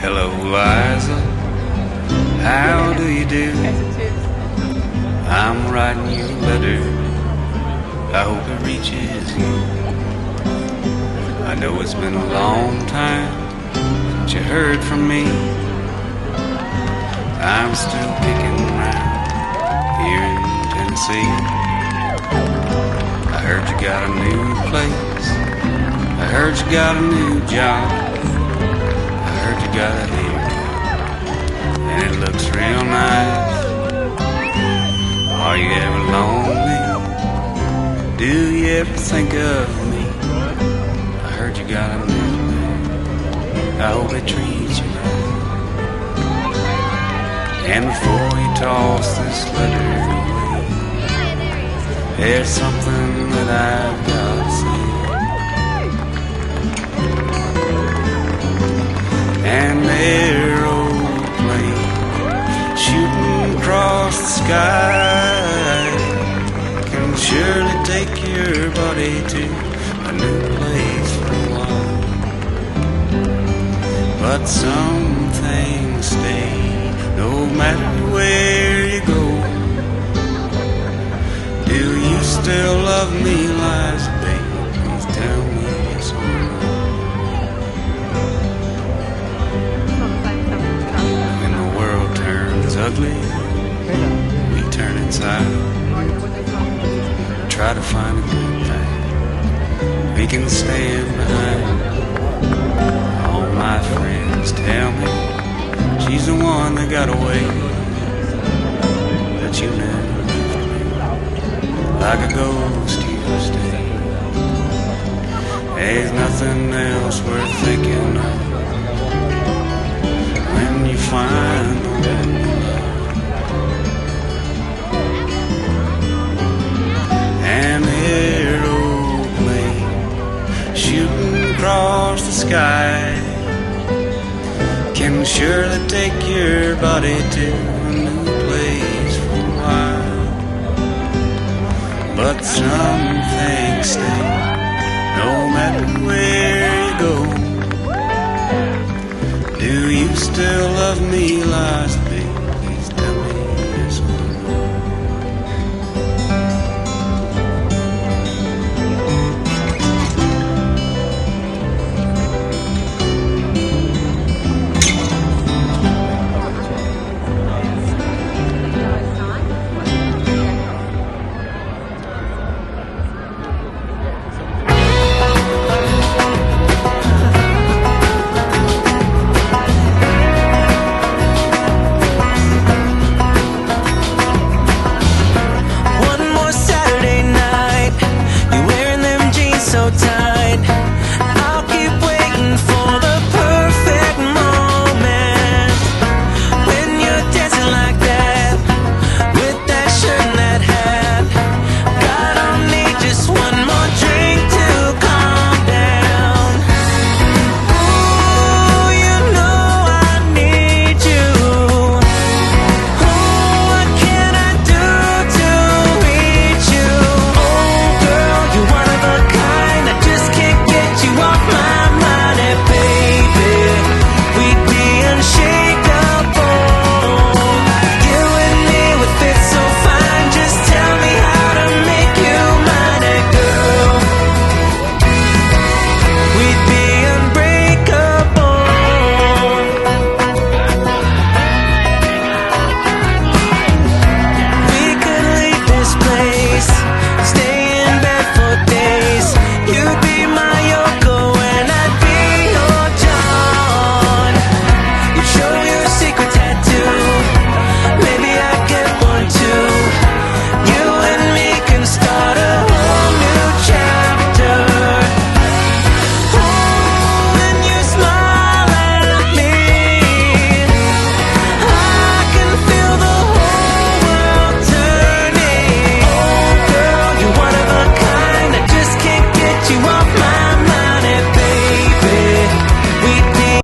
Hello, Liza. How do you do? I'm writing you a letter. I hope it reaches you. I know it's been a long time since you heard from me. I'm still kicking around here in Tennessee. I heard you got a new place. I heard you got a new job. I heard you got a haircut, and it looks real nice. Are you ever lonely? Do you ever think of me? I heard you got a new man. I hope it treats you right. And before you toss this letter away, there's something that I've got to say. An aeroplane shooting across the sky can surely take your body to a new place for a while. But some things stay no matter where you go. Do you still love me, Liza, babe? Please tell me yes or no. When the world turns ugly, we turn inside. Try to find a good thing we can stand behind. All my friends tell me she's the one that got away, that you never left me like a ghost you stay. There's nothing else worth thinking of when you find the one you love. An aeroplane shooting across the sky can surely take your body to a new place for a while. But some things stay no matter where you go. Do you still